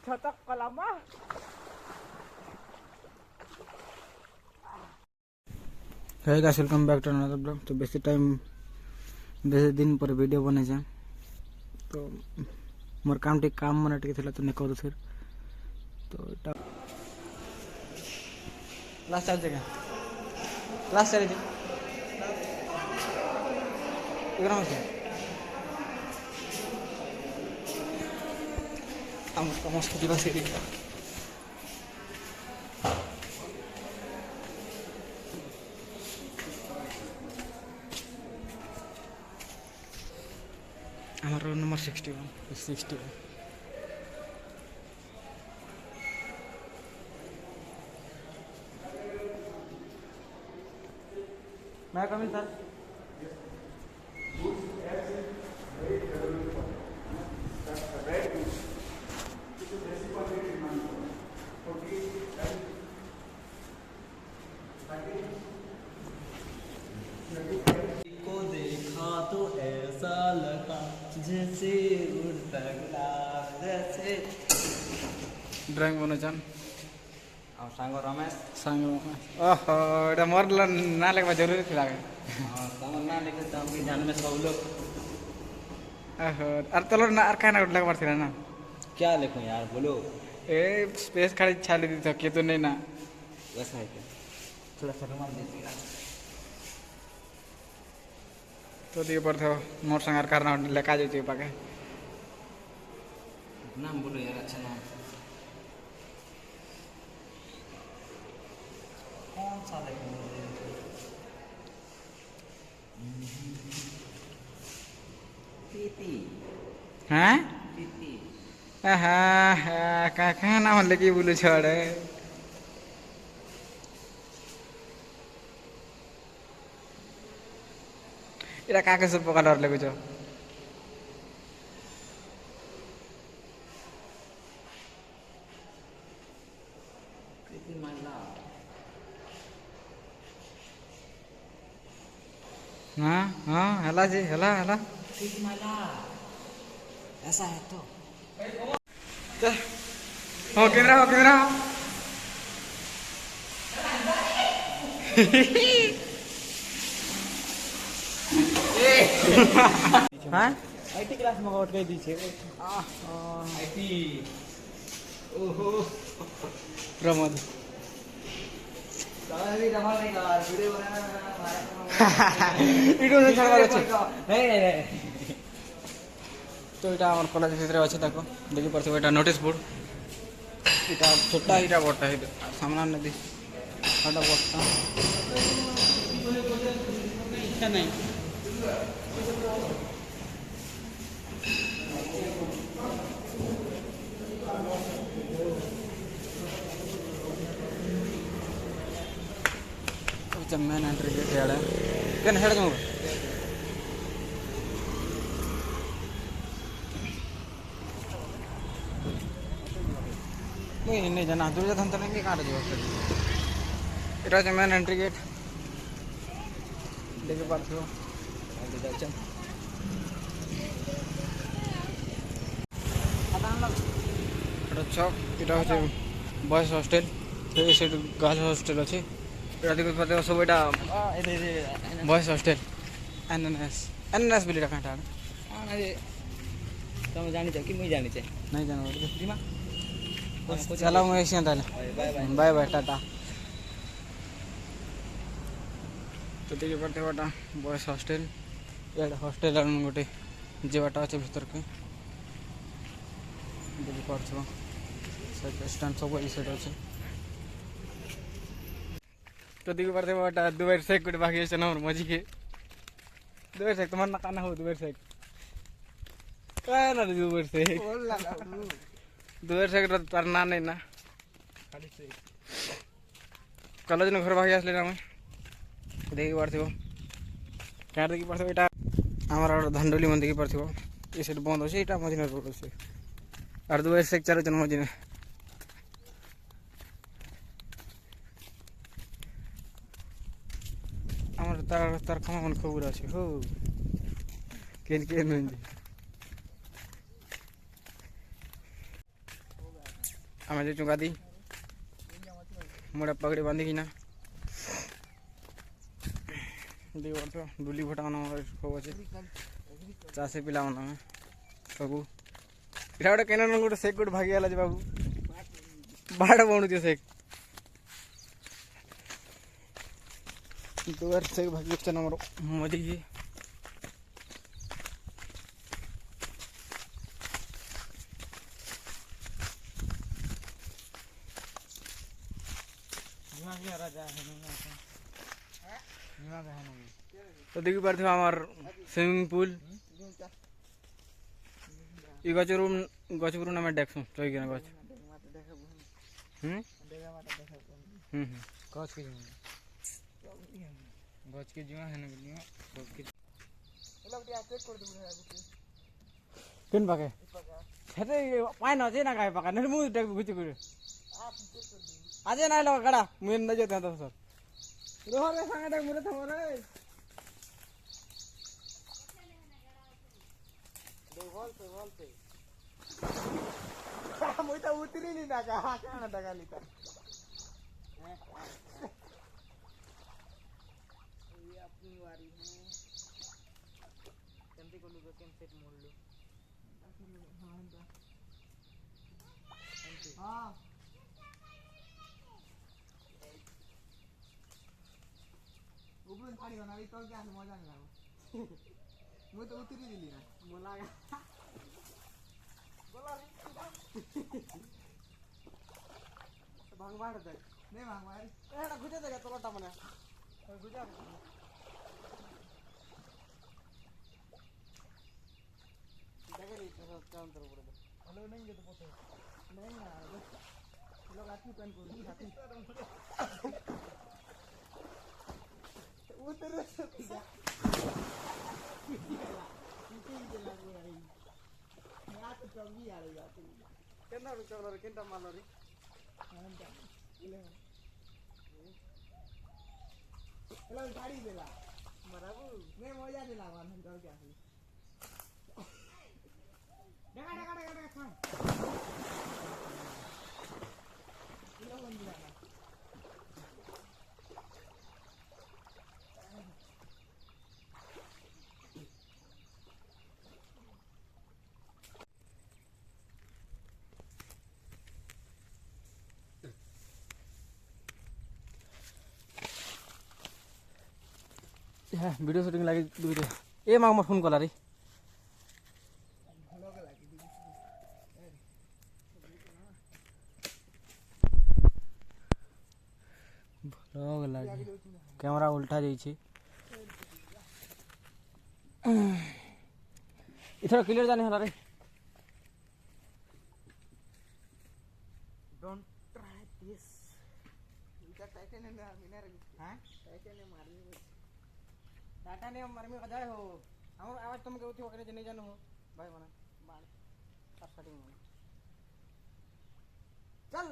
ଛତକ କଲାମା hey guys welcome back to another blog. तो बेसी दिन पर वीडियो बने जा तो मोर काम टे काम मने टे थिला तो ने कर फिर तो एटा क्लास चल जगह क्लास चल जे इग्राम से हम मस्त दिवस है हमारा रोल नंबर 61 मैं कमिंग सर को देखा तो ऐसा लगा जैसे उड़ता गुलाब जैसे ड्राइंग बनो जान और सांग रमेश संग ओहो एटा मोर ना लगवा जरूरी थिला हाँ तमर ना लिखे तो हम भी ध्यान में सब लोग ओहो अर तोर ना अर काना लगवा थिला ना क्या लिखूं यार बोलो ए स्पेस खाली छाली दी के तो नहीं ना वैसा है क्या थोड़ा सा रुमाल दे दिया तो दिए पर थो मोर संग अर करना लेका जे पाके नाम बोलो यार अच्छा नाम कौन सा लिखूं पीती हैं पीती आहा का का नाम लेके बोलू छोड़े एरा काके सब कलर लेगु छ पीती माला हां हां हला जी हला हला पीती माला ऐसा है तो हो कैमरा हाँ आईटी क्लास में आउट कर दी छे आईटी ओहो प्रमोद भी रमाल नहीं यार वीडियो बनाना वीडियो नहीं छाड़वा अछि नहीं तो इटा हमर कॉलेज भीतर अछि ताको देखि परछ एटा नोटिस बोर्ड इटा छोटा इटा बड़टा है सामना नदी हटा बड़टा इच्छा नहीं मेन एंट्री गेट यार केन हेड जमो नहीं जाना दूर जाता तो नहीं काट जो इटा जे मेन एंट्री गेट देखे पारथो चौक इटा होचे बॉयज हॉस्टल ए साइड गर्ल्स हॉस्टल अछि इटा देखो पाते सब इटा बॉयज हॉस्टल एनएनएस बिलिटा काटा तुम जानी छ कि मैं जानी छ नहीं जानो दिमा चलो मैं ऐसे ताले बाय बाय बाय बाय टाटा तो देखिए पड़ते बाटा बॉयज हॉस्टल ये हॉस्टल गोटे जीवाटा अच्छे भीतर के देखिए पड़ो स्टैंड सब ये साइड अच्छे तो देखिए पड़ते बाटा दुबई से गोटे बाकी अच्छे नंबर मजी के दुबई से तुम्हारा ना काना हो दुबई से क्या ना दुबई से तार ना नहीं ना कॉलेज ने घर भागी आसले ना मैं देखी पार्थो क्या देखी पार्थो यहाँ आम धांडोली मन देखी पार्थो ये साइड बंद अच्छे यहाँ मझे रोड अच्छे और दुबई से चार जन मझे आम तार तार कमा मन खबर अच्छे हो के आम जो चुंगादी मुड़ा पगड़ी बांधिकी ना डुली भटा सब अच्छे चाषी पिला सब इटा गोटे केन गोटे सेक गोटे भागीगला बाबू बाट बणुचे सेक दुआर सेक भागी मोर मजी तो देखी पार्थ आमार स्विमिंग पूल ई गचरू ना देखसु चईकिना गच गच के जुआ है ना किन पाके छेते पाए न जे ना काय पाका न मु टेक गुची गुरे आज ना लगा गड़ा मुन न जेते तो सर रोहर रे संगे देख मुरे थमो रे बोल पे मुई तो उतरी नहीं ना का काना डगा लिता ये अपनी वारी है केमती को लुगो केम सेट मोड़ लो हां ऊपर पानी बना रही तो क्या मजा नहीं आवा मुई तो उतरी दिली ना बोला भांग मार दे नहीं भांग मार एटा गुजे देगा तोलटा मने गुजा देखे रे तो काउंटर ऊपर दे हेलो नहीं ये तो पोते नहीं ना लोग आती पेन को नहीं आती उतर से जा नीचे लागो रही मैं तो चंगी आ रही आती केना रो चलो रे केनटा मालो रे हेलो गाड़ी देला बराबर मैं मजा दिला वन कर क्या है डगा खान ये वन दिला वीडियो शूटिंग लगे दुईटे ए माग फोन कला रे भलग लागे कैमरा उल्टा जाइए इथर क्लियर जाने हला रे डोंट ट्राई दिस इटा टाइटन ने मिना रे हां टाइटन ने मारनी टाटा ने मार में जाए हो हमर आवाज तुम के उठी ओकरे जे नहीं जानो हो भाई माने बाण सब सेटिंग में चल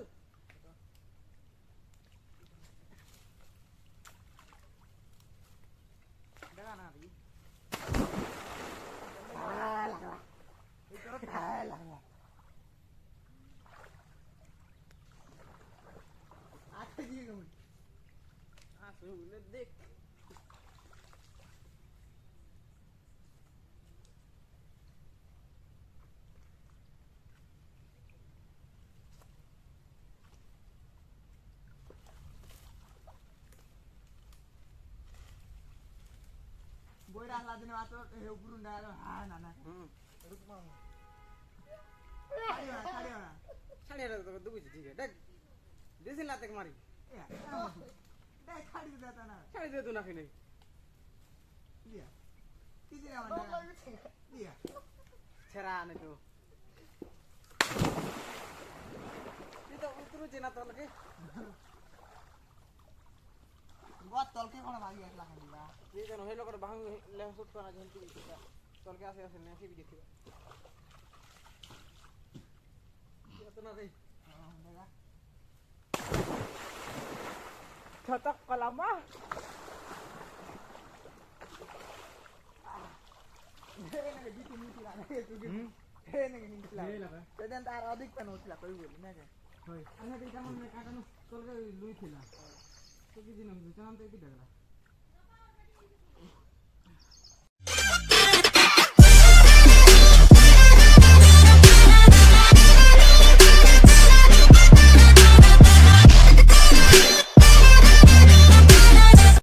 डगा ना अभी लगा इधर लगा आते जी गम आ सुन देख बोयरा ला दिन वातो हे उपरून डायलो हा ना ना रुक मा साडी रे तो दुबी ठीक है देख देसी लाते मारी देख खाड़ी देता ना साडी दे तू ना नहीं लिया किसी ने वाला लिया छरा ने तो ये तो उतरू जेना तो लगे बहुत तल के कोन भागी एकला खालीबा ये जन हेलो कर भांग ले शूट करना झंटी तल के आसे नेसी भी देखिबा ये तो ना रे हां देगा छतक कलामा हे ने बीती नीति लाने तू हे ने नीति ला हे लगा तेदन तार अधिक पेन होतला कोई बोली ना के হয় ଆରେ ଏଇଟା ମାନେ କାଟନ ତୋର ଲୁଇ ଥିଲା ତ କିଛି ନଥିଲା ଚାନ୍ଦା ଏଇଠି ଦେଖଲା